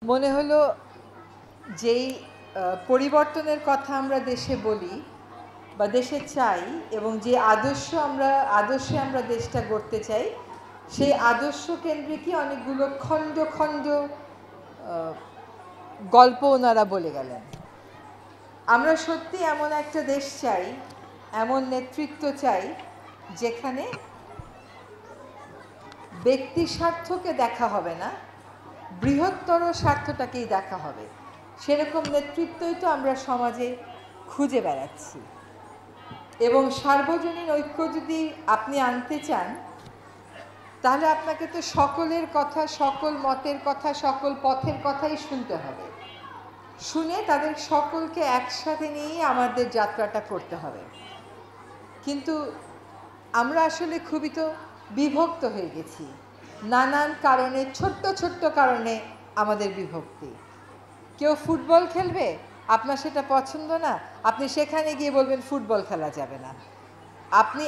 মনে হলো যেই পরিবর্তনের কথা আমরা দেশে বলি বা দেশে চাই এবং যে আদর্শে আমরা দেশটা গড়তে চাই, সেই আদর্শ কেন্দ্রিকই অনেকগুলো খণ্ড খণ্ড গল্প ওনারা বলে গেলেন। আমরা সত্যি এমন একটা দেশ চাই, এমন নেতৃত্ব চাই যেখানে ব্যক্তি স্বার্থকে দেখা হবে না, বৃহত্তর স্বার্থটাকেই দেখা হবে। সেরকম নেতৃত্বই তো আমরা সমাজে খুঁজে বেড়াচ্ছি। এবং সার্বজনীন ঐক্য যদি আপনি আনতে চান, তাহলে আপনাকে তো সকলের কথা, সকল মতের কথা, সকল পথের কথাই শুনতে হবে। শুনে তাদের সকলকে একসাথে নিয়েই আমাদের যাত্রাটা করতে হবে। কিন্তু আমরা আসলে খুবই তো বিভক্ত হয়ে গেছি, নানান কারণে, ছোট্ট ছোট্ট কারণে আমাদের বিভক্তি। কেউ ফুটবল খেলবে, আপনার সেটা পছন্দ না, আপনি সেখানে গিয়ে বলবেন ফুটবল খেলা যাবে না। আপনি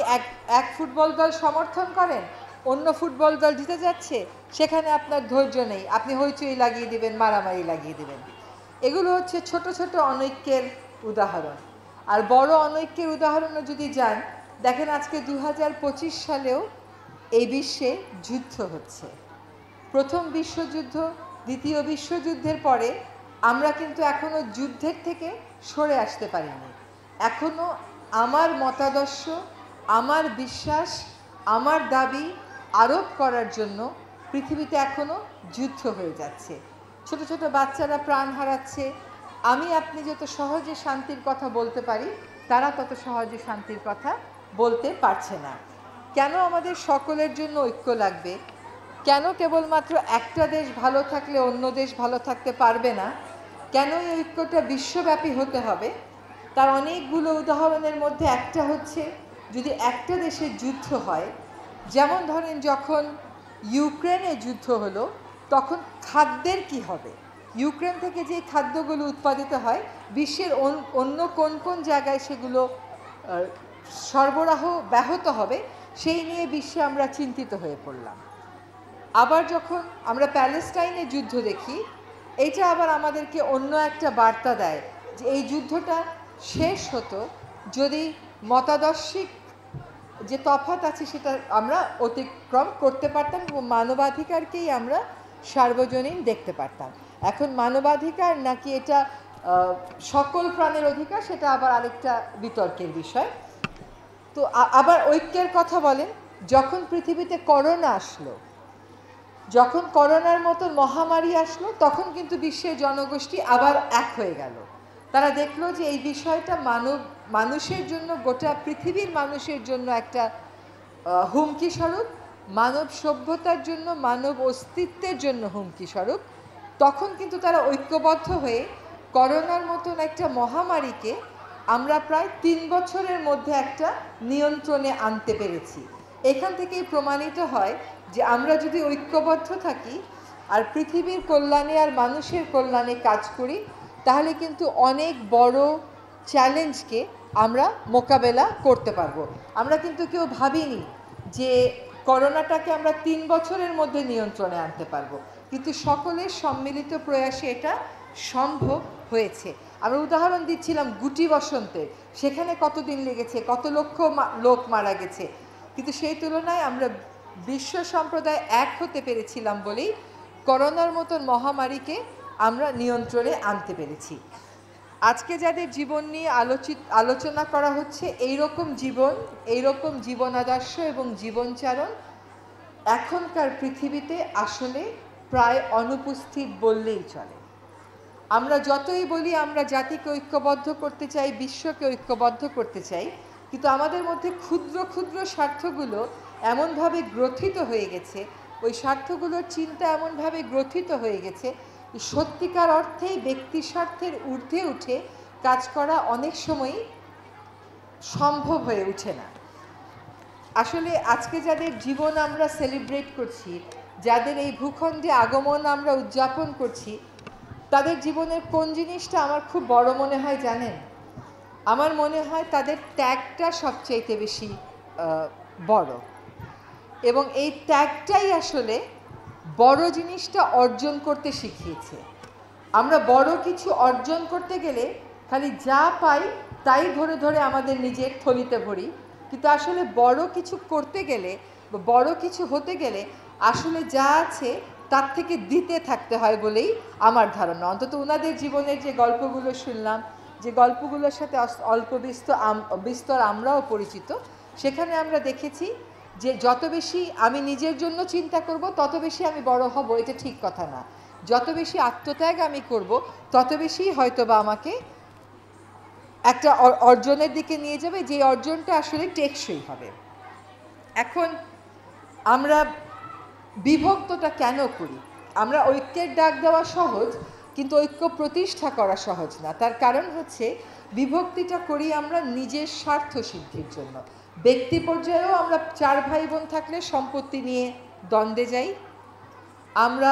এক ফুটবল দল সমর্থন করেন, অন্য ফুটবল দল জিতে যাচ্ছে, সেখানে আপনার ধৈর্য নেই, আপনি হইচই লাগিয়ে দিবেন, মারামারি লাগিয়ে দিবেন। এগুলো হচ্ছে ছোট ছোট অনৈক্যের উদাহরণ। আর বড় অনৈক্যের উদাহরণও যদি যান, দেখেন আজকে 2025 সালেও এই বিশ্বে যুদ্ধ হচ্ছে। প্রথম বিশ্বযুদ্ধ, দ্বিতীয় বিশ্বযুদ্ধের পরে আমরা কিন্তু এখনো যুদ্ধের থেকে সরে আসতে পারিনি। এখনো আমার মতাদর্শ, আমার বিশ্বাস, আমার দাবি আরোপ করার জন্য পৃথিবীতে এখনো যুদ্ধ হয়ে যাচ্ছে। ছোট ছোট বাচ্চারা প্রাণ হারাচ্ছে। আপনি যত সহজে শান্তির কথা বলতে পারি, তারা তত সহজে শান্তির কথা বলতে পারছে না। কেন আমাদের সকলের জন্য ঐক্য লাগবে? কেন কেবলমাত্র একটা দেশ ভালো থাকলে অন্য দেশ ভালো থাকতে পারবে না? কেন এই ঐক্যটা বিশ্বব্যাপী হতে হবে? তার অনেকগুলো উদাহরণের মধ্যে একটা হচ্ছে, যদি একটা দেশের যুদ্ধ হয়, যেমন ধরেন যখন ইউক্রেনে যুদ্ধ হলো, তখন খাদ্যের কি হবে? ইউক্রেন থেকে যে খাদ্যগুলো উৎপাদিত হয়, বিশ্বের অন্য কোন কোন জায়গায় সেগুলো সরবরাহ ব্যাহত হবে, সেই নিয়ে বিশ্বে আমরা চিন্তিত হয়ে পড়লাম। আবার যখন আমরা প্যালেস্টাইনে যুদ্ধ দেখি, এইটা আবার আমাদেরকে অন্য একটা বার্তা দেয় যে এই যুদ্ধটা শেষ হতো যদি মতাদর্শিক যে তফাৎ আছে সেটা আমরা অতিক্রম করতে পারতাম এবং মানবাধিকারকেই আমরা সার্বজনীন দেখতে পারতাম। এখন মানবাধিকার নাকি এটা সকল প্রাণের অধিকার, সেটা আবার আরেকটা বিতর্কের বিষয়। তো আবার ঐক্যের কথা বলেন, যখন পৃথিবীতে করোনা আসলো, যখন করোনার মতো মহামারী আসলো, তখন কিন্তু বিশ্বের জনগোষ্ঠী আবার এক হয়ে গেল। তারা দেখলো যে এই বিষয়টা মানুষের জন্য, গোটা পৃথিবীর মানুষের জন্য একটা হুমকি স্বরূপ, মানব সভ্যতার জন্য, মানব অস্তিত্বের জন্য হুমকি স্বরূপ। তখন কিন্তু তারা ঐক্যবদ্ধ হয়ে করোনার মতন একটা মহামারীকে আমরা প্রায় 3 বছরের মধ্যে একটা নিয়ন্ত্রণে আনতে পেরেছি। এখান থেকেই প্রমাণিত হয় যে আমরা যদি ঐক্যবদ্ধ থাকি আর পৃথিবীর কল্যাণে আর মানুষের কল্যাণে কাজ করি, তাহলে কিন্তু অনেক বড় চ্যালেঞ্জকে আমরা মোকাবেলা করতে পারবো। আমরা কিন্তু কেউ ভাবিনি যে করোনাটাকে আমরা 3 বছরের মধ্যে নিয়ন্ত্রণে আনতে পারবো, কিন্তু সকলের সম্মিলিত প্রয়াসে এটা সম্ভব হয়েছে। আমরা উদাহরণ দিচ্ছিলাম গুটি বসন্তের, সেখানে কতদিন লেগেছে, কত লক্ষ লোক মারা গেছে, কিন্তু সেই তুলনায় আমরা বিশ্ব সম্প্রদায় এক হতে পেরেছিলাম বলেই করোনার মতন মহামারীকে আমরা নিয়ন্ত্রণে আনতে পেরেছি। আজকে যাদের জীবন নিয়ে আলোচনা করা হচ্ছে, এইরকম জীবন আদর্শ এবং জীবনচারণ এখনকার পৃথিবীতে আসলে প্রায় অনুপস্থিত বললেই চলে। আমরা যতই বলি আমরা জাতিকে ঐক্যবদ্ধ করতে চাই, বিশ্বকে ঐক্যবদ্ধ করতে চাই, কিন্তু আমাদের মধ্যে ক্ষুদ্র ক্ষুদ্র স্বার্থগুলো এমনভাবে গ্রথিত হয়ে গেছে, ওই স্বার্থগুলোর চিন্তা এমনভাবে গ্রথিত হয়ে গেছে, সত্যিকার অর্থেই ব্যক্তি স্বার্থের ঊর্ধ্বে উঠে কাজ করা অনেক সময়ই সম্ভব হয়ে ওঠে না। আসলে আজকে যাদের জীবন আমরা সেলিব্রেট করছি, যাদের এই ভূখণ্ডে আগমন আমরা উদযাপন করছি, তাদের জীবনের কোন জিনিসটা আমার খুব বড় মনে হয় জানেন? আমার মনে হয় তাদের ত্যাগটা সবচাইতে বেশি বড়, এবং এই ত্যাগটাই আসলে বড় জিনিসটা অর্জন করতে শিখিয়েছে। আমরা বড় কিছু অর্জন করতে গেলে খালি যা পাই তাই ধরে ধরে আমাদের নিজের থলিতে ভরি, কিন্তু আসলে বড় কিছু করতে গেলে বা বড় কিছু হতে গেলে আসলে যা আছে তার থেকে দিতে থাকতে হয় বলেই আমার ধারণা। অন্তত ওনাদের জীবনের যে গল্পগুলো শুনলাম, যে গল্পগুলোর সাথে অল্প বিস্তর আমরাও পরিচিত, সেখানে আমরা দেখেছি যে যত বেশি আমি নিজের জন্য চিন্তা করব তত বেশি আমি বড় হব, এটা ঠিক কথা না। যত বেশি আত্মত্যাগ আমি করব তত বেশি হয়তো বা আমাকে একটা অর্জনের দিকে নিয়ে যাবে, যে অর্জনটা আসলে টেকসই হবে। এখন আমরা বিভক্তটা কেন করি? আমরা ঐক্যের ডাক দেওয়া সহজ, কিন্তু ঐক্য প্রতিষ্ঠা করা সহজ না। তার কারণ হচ্ছে বিভক্তিটা করি আমরা নিজের স্বার্থ সিদ্ধির জন্য। ব্যক্তি পর্যায়েও আমরা 4 ভাই বোন থাকলে সম্পত্তি নিয়ে দ্বন্দ্বে যাই, আমরা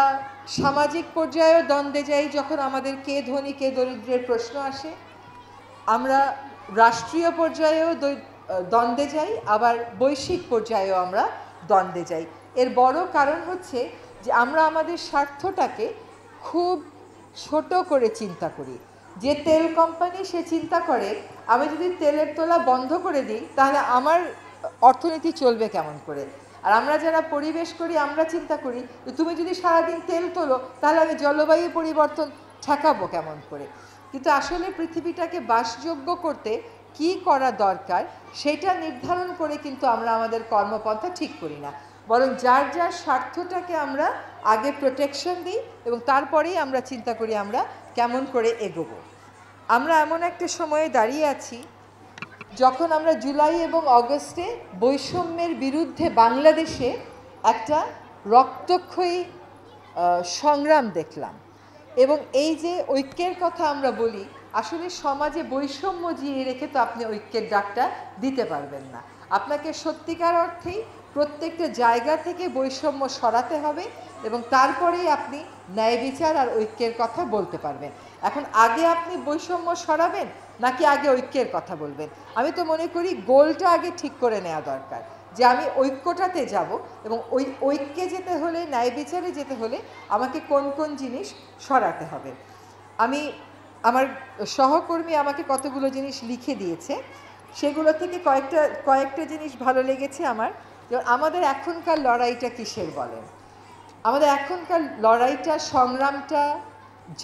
সামাজিক পর্যায়েও দ্বন্দ্বে যাই যখন আমাদের কে ধনী কে দরিদ্রের প্রশ্ন আসে, আমরা রাষ্ট্রীয় পর্যায়েও দ্বন্দ্বে যাই, আবার বৈশ্বিক পর্যায়েও আমরা দ্বন্দ্বে যাই। এর বড় কারণ হচ্ছে যে আমরা আমাদের স্বার্থটাকে খুব ছোট করে চিন্তা করি। যে তেল কোম্পানি সে চিন্তা করে আমি যদি তেলের তোলা বন্ধ করে দিই তাহলে আমার অর্থনীতি চলবে কেমন করে। আর আমরা যারা পরিবেশ করি আমরা চিন্তা করি তুমি যদি সারাদিন তেল তোলো তাহলে আমি জলবায়ু পরিবর্তন ঠেকাবো কেমন করে। কিন্তু আসলে পৃথিবীটাকে বাসযোগ্য করতে কি করা দরকার সেটা নির্ধারণ করে কিন্তু আমরা আমাদের কর্মপন্থা ঠিক করি না, বরং যার যার স্বার্থটাকে আমরা আগে প্রোটেকশন দিই এবং তারপরেই আমরা চিন্তা করি আমরা কেমন করে এগোবো। আমরা এমন একটা সময়ে দাঁড়িয়ে আছি যখন আমরা জুলাই এবং অগস্টে বৈষম্যের বিরুদ্ধে বাংলাদেশে একটা রক্তক্ষয়ী সংগ্রাম দেখলাম। এবং এই যে ঐক্যের কথা আমরা বলি, আসলে সমাজে বৈষম্য জিয়ে রেখে তো আপনি ঐক্যের ডাকটা দিতে পারবেন না। আপনাকে সত্যিকার অর্থেই প্রত্যেকটা জায়গা থেকে বৈষম্য সরাতে হবে এবং তারপরেই আপনি ন্যায় বিচার আর ঐক্যের কথা বলতে পারবেন। এখন আগে আপনি বৈষম্য সরাবেন নাকি আগে ঐক্যের কথা বলবেন? আমি তো মনে করি গোলটা আগে ঠিক করে নেওয়া দরকার যে আমি ঐক্যটাতে যাব এবং ওই ঐক্যে যেতে হলে, ন্যায় বিচারে যেতে হলে আমাকে কোন কোন জিনিস সরাতে হবে। আমার সহকর্মী আমাকে কতগুলো জিনিস লিখে দিয়েছে, সেগুলো থেকে কয়েকটা জিনিস ভালো লেগেছে আমার। যেমন আমাদের এখনকার লড়াইটা কিসের বলেন? আমাদের এখনকার লড়াইটা, সংগ্রামটা,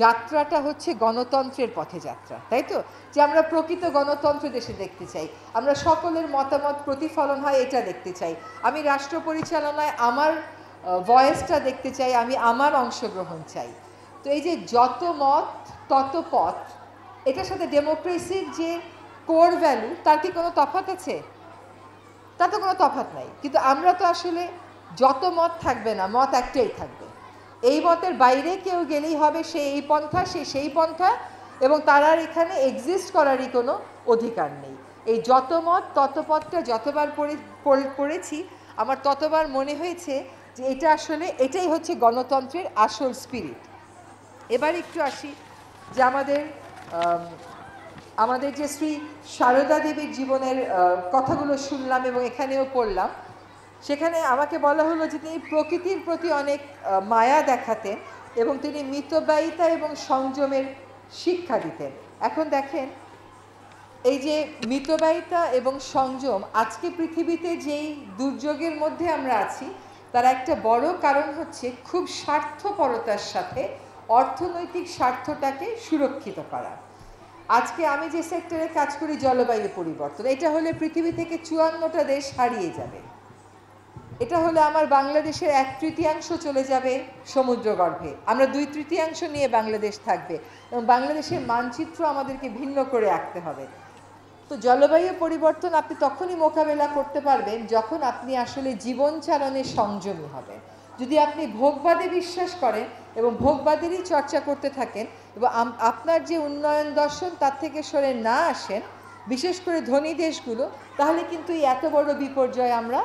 যাত্রাটা হচ্ছে গণতন্ত্রের পথে যাত্রা, তাই তো? যে আমরা প্রকৃত গণতন্ত্র দেশে দেখতে চাই, আমরা সকলের মতামত প্রতিফলন হয় এটা দেখতে চাই, আমি রাষ্ট্র পরিচালনায় আমার ভয়েসটা দেখতে চাই, আমি আমার অংশগ্রহণ চাই। তো এই যে যত মত তত পথ, এটার সাথে ডেমোক্রেসির যে কোর ভ্যালু তার কি কোনো তফাৎ আছে? তা তো কোনো তফাৎ নাই। কিন্তু আমরা তো আসলে যত মত থাকবে না, মত একটাই থাকবে। এই মতের বাইরে কেউ গেলেই হবে সে এই পন্থা, সে সেই পন্থা, এবং তার আর এখানে এক্সিস্ট করারই কোনো অধিকার নেই। এই যত মত তত পথটা যতবার পড়েছি আমার ততবার মনে হয়েছে যে এটা আসলে এটাই হচ্ছে গণতন্ত্রের আসল স্পিরিট। এবার একটু আসি যে আমাদের যে শ্রী সারদা দেবীর জীবনের কথাগুলো শুনলাম এবং এখানেও পড়লাম, সেখানে আমাকে বলা হলো যে তিনি প্রকৃতির প্রতি অনেক মায়া দেখাতেন এবং তিনি মিতব্যয়িতা এবং সংযমের শিক্ষা দিতেন। এখন দেখেন এই যে মিতব্যয়িতা এবং সংযম, আজকে পৃথিবীতে যেই দুর্যোগের মধ্যে আমরা আছি তার একটা বড় কারণ হচ্ছে খুব স্বার্থপরতার সাথে অর্থনৈতিক স্বার্থটাকে সুরক্ষিত করা। আজকে আমি যে সেক্টরে কাজ করি, জলবায়ু পরিবর্তন, এটা হলে পৃথিবী থেকে 54টা দেশ হারিয়ে যাবে। এটা হলে আমার বাংলাদেশের 1/3 চলে যাবে সমুদ্রগর্ভে, আমরা 2/3 নিয়ে বাংলাদেশ থাকবে এবং বাংলাদেশের মানচিত্র আমাদেরকে ভিন্ন করে আঁকতে হবে। তো জলবায়ু পরিবর্তন আপনি তখনই মোকাবেলা করতে পারবেন যখন আপনি আসলে জীবনচালনে সংযমী হবেন। যদি আপনি ভোগবাদে বিশ্বাস করেন এবং ভোগবাদেরই চর্চা করতে থাকেন এবং আপনার যে উন্নয়ন দর্শন তার থেকে সরে না আসেন, বিশেষ করে ধনী দেশগুলো, তাহলে কিন্তু এই এত বড় বিপর্যয় আমরা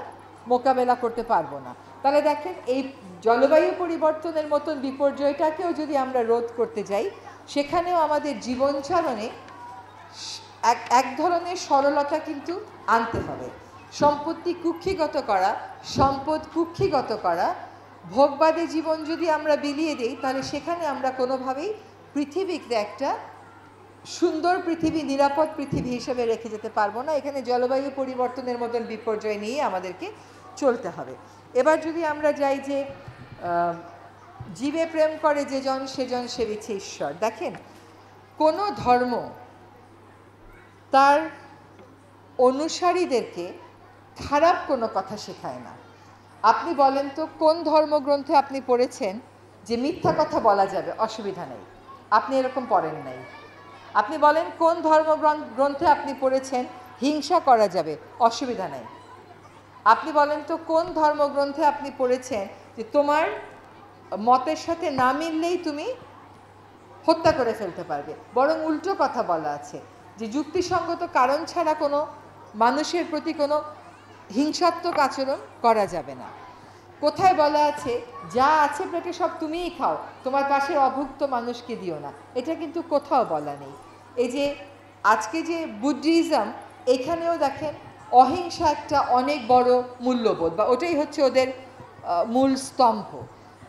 মোকাবেলা করতে পারবো না। তাহলে দেখেন এই জলবায়ু পরিবর্তনের মতন বিপর্যয়টাকেও যদি আমরা রোধ করতে যাই, সেখানেও আমাদের জীবনচালনে এক ধরনের সরলতা কিন্তু আনতে হবে। সম্পত্তি কুক্ষিগত করা, সম্পদ কুক্ষিগত করা, ভোগবাদী জীবন যদি আমরা বিলিয়ে দিই তাহলে সেখানে আমরা কোনোভাবেই পৃথিবীকে একটা সুন্দর পৃথিবী, নিরাপদ পৃথিবী হিসেবে রেখে যেতে পারবো না। এখানে জলবায়ু পরিবর্তনের মতন বিপর্যয় নিয়ে আমাদেরকে চলতে হবে। এবার যদি আমরা যাই যে জীবে প্রেম করে যেজন সেজন সেবিছে ঈশ্বর। দেখেন, কোনো ধর্ম তার অনুসারীদেরকে খারাপ কোনো কথা শেখায় না। আপনি বলেন তো কোন ধর্মগ্রন্থে আপনি পড়েছেন যে মিথ্যা কথা বলা যাবে, অসুবিধা নেই? আপনি এরকম পড়েন নাই। আপনি বলেন কোন ধর্মগ্রন্থে আপনি পড়েছেন হিংসা করা যাবে, অসুবিধা নেই। আপনি বলেন তো কোন ধর্মগ্রন্থে আপনি পড়েছেন যে তোমার মতের সাথে না মিললেই তুমি হত্যা করে ফেলতে পারবে? বরং উল্টো কথা বলা আছে যে যুক্তিসঙ্গত কারণ ছাড়া কোনো মানুষের প্রতি কোনো হিংসাত্মক আচরণ করা যাবে না। কোথায় বলা আছে যা আছে পেটে সব তুমিই খাও, তোমার পাশের অভুক্ত মানুষকে দিও না? এটা কিন্তু কোথাও বলা নেই। এই যে আজকে যে বুদ্ধিজম, এখানেও দেখেন অহিংসা একটা অনেক বড় মূল্যবোধ, বা ওটাই হচ্ছে ওদের মূল স্তম্ভ।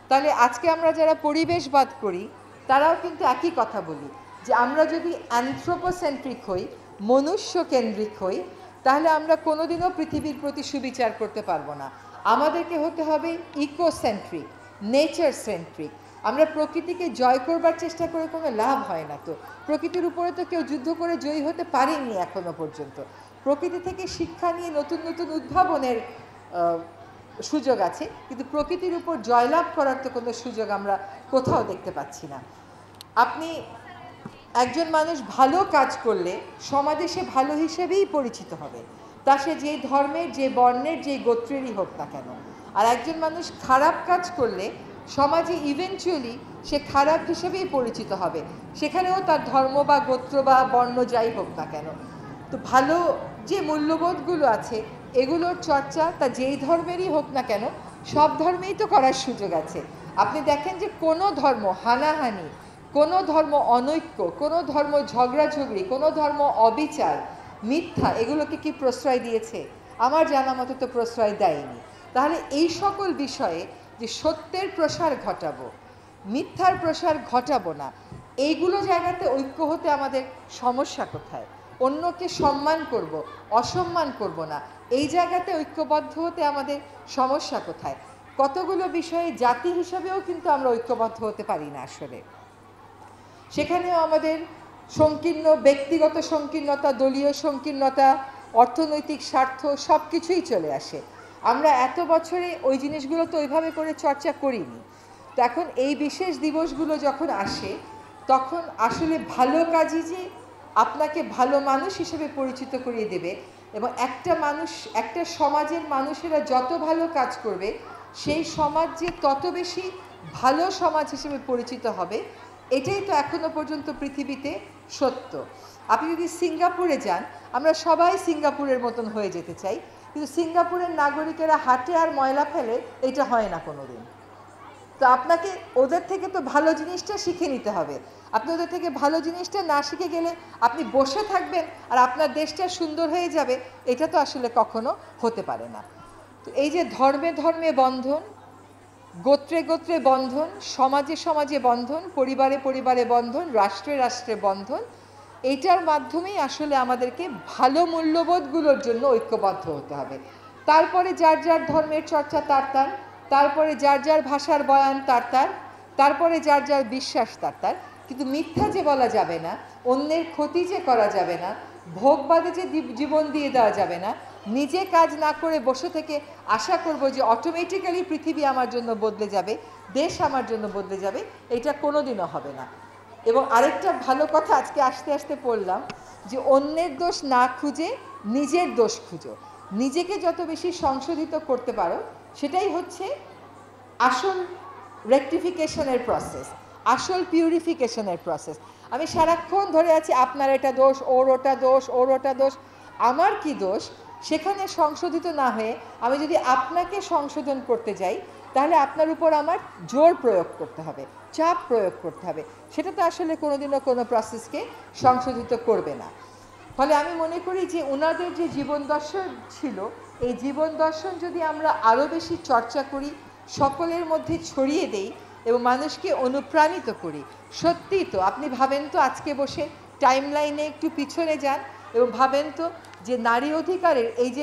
তাহলে আজকে আমরা যারা পরিবেশবাদ করি তারাও কিন্তু একই কথা বলি যে আমরা যদি অ্যানথ্রোপোসেন্ট্রিক হই, মনুষ্যকেন্দ্রিক হই, তাহলে আমরা কোনোদিনও পৃথিবীর প্রতি সুবিচার করতে পারবো না। আমাদেরকে হতে হবে ইকোসেন্ট্রিক, নেচার সেন্ট্রিক। আমরা প্রকৃতিকে জয় করবার চেষ্টা করে কোনো লাভ হয় না। তো প্রকৃতির উপরে তো কেউ যুদ্ধ করে জয়ী হতে পারেনি এখনো পর্যন্ত। প্রকৃতি থেকে শিক্ষা নিয়ে নতুন নতুন উদ্ভাবনের সুযোগ আছে, কিন্তু প্রকৃতির উপর জয়লাভ করার তো কোনো সুযোগ আমরা কোথাও দেখতে পাচ্ছি না। আপনি একজন মানুষ ভালো কাজ করলে সমাজে সে ভালো হিসেবেই পরিচিত হবে, তা সে যে ধর্মের, যে বর্ণের, যে গোত্রেরই হোক না কেন। আর একজন মানুষ খারাপ কাজ করলে সমাজে ইভেনচুয়ালি সে খারাপ হিসেবেই পরিচিত হবে, সেখানেও তার ধর্ম বা গোত্র বা বর্ণ যাই হোক না কেন। তো ভালো যে মূল্যবোধগুলো আছে এগুলোর চর্চা তা যেই ধর্মেরই হোক না কেন, সব ধর্মেই তো করার সুযোগ আছে। আপনি দেখেন যে কোনো ধর্ম হানাহানি, কোনো ধর্ম অনৈক্য, কোনো ধর্ম ঝগড়াঝগড়ি, কোনো ধর্ম অবিচার, মিথ্যা, এগুলোকে কি প্রশ্রয় দিয়েছে? আমার জানা মতো তো প্রশ্রয় দেয়নি। তাহলে এই সকল বিষয়ে যে সত্যের প্রসার ঘটাবো, মিথ্যার প্রসার ঘটাবো না, এইগুলো জায়গাতে ঐক্য হতে আমাদের সমস্যা কোথায়? অন্যকে সম্মান করব, অসম্মান করব না, এই জায়গাতে ঐক্যবদ্ধ হতে আমাদের সমস্যা কোথায়? কতগুলো বিষয়ে জাতি হিসাবেও কিন্তু আমরা ঐক্যবদ্ধ হতে পারি না আসলে। সেখানেও আমাদের সংকীর্ণ ব্যক্তিগত সংকীর্ণতা, দলীয় সংকীর্ণতা, অর্থনৈতিক স্বার্থ সব কিছুই চলে আসে। আমরা এত বছরে ওই জিনিসগুলো তো ওইভাবে করে চর্চা করিনি। তো এখন এই বিশেষ দিবসগুলো যখন আসে, তখন আসলে ভালো কাজই যে আপনাকে ভালো মানুষ হিসেবে পরিচিত করিয়ে দেবে, এবং একটা মানুষ, একটা সমাজের মানুষেরা যত ভালো কাজ করবে সেই সমাজ যে তত বেশি ভালো সমাজ হিসেবে পরিচিত হবে, এটাই তো এখনো পর্যন্ত পৃথিবীতে সত্য। আপনি যদি সিঙ্গাপুরে যান, আমরা সবাই সিঙ্গাপুরের মতন হয়ে যেতে চাই, কিন্তু সিঙ্গাপুরের নাগরিকেরা হাঁটে আর ময়লা ফেলে, এটা হয় না কোনো দিন। তো আপনাকে ওদের থেকে তো ভালো জিনিসটা শিখে নিতে হবে। আপনি ওদের থেকে ভালো জিনিসটা না শিখে গেলে আপনি বসে থাকবেন আর আপনার দেশটা সুন্দর হয়ে যাবে, এটা তো আসলে কখনো হতে পারে না। তো এই যে ধর্মে ধর্মে বন্ধন, গোত্রে গোত্রে বন্ধন, সমাজে সমাজে বন্ধন, পরিবারে পরিবারে বন্ধন, রাষ্ট্রে রাষ্ট্রে বন্ধন, এইটার মাধ্যমেই আসলে আমাদেরকে ভালো মূল্যবোধগুলোর জন্য ঐক্যবদ্ধ হতে হবে। তারপরে যার যার ধর্মের চর্চা তার তার, তারপরে যার যার ভাষার বয়ান তার তার, তারপরে যার যার বিশ্বাস তার তার, কিন্তু মিথ্যা যে বলা যাবে না, অন্যের ক্ষতি যে করা যাবে না, ভোগবাদে যে জীবন দিয়ে দেওয়া যাবে না, নিজে কাজ না করে বসে থেকে আশা করব যে অটোমেটিক্যালি পৃথিবী আমার জন্য বদলে যাবে, দেশ আমার জন্য বদলে যাবে, এটা কোনোদিনও হবে না। এবং আরেকটা ভালো কথা আজকে আসতে আসতে পড়লাম যে অন্যের দোষ না খুঁজে নিজের দোষ খুঁজো। নিজেকে যত বেশি সংশোধিত করতে পারো, সেটাই হচ্ছে আসল রেকটিফিকেশনের প্রসেস, আসল পিউরিফিকেশনের প্রসেস। আমি সারাক্ষণ ধরে আছি আপনার এটা দোষ, ওর ওটা দোষ, ওর ওটা দোষ, আমার কি দোষ? সেখানে সংশোধিত না হয়ে আমি যদি আপনাকে সংশোধন করতে যাই, তাহলে আপনার উপর আমার জোর প্রয়োগ করতে হবে, চাপ প্রয়োগ করতে হবে, সেটা তো আসলে কোনোদিনও কোনো প্রসেসকে সংশোধিত করবে না। ফলে আমি মনে করি যে ওনাদের যে জীবন দর্শন ছিল, এই জীবন দর্শন যদি আমরা আরও বেশি চর্চা করি, সকলের মধ্যে ছড়িয়ে দেই, এবং মানুষকে অনুপ্রাণিত করি। সত্যিই তো আপনি ভাবেন তো আজকে বসে টাইম লাইনে একটু পিছনে যান এবং ভাবেন তো যে নারী অধিকারের এই যে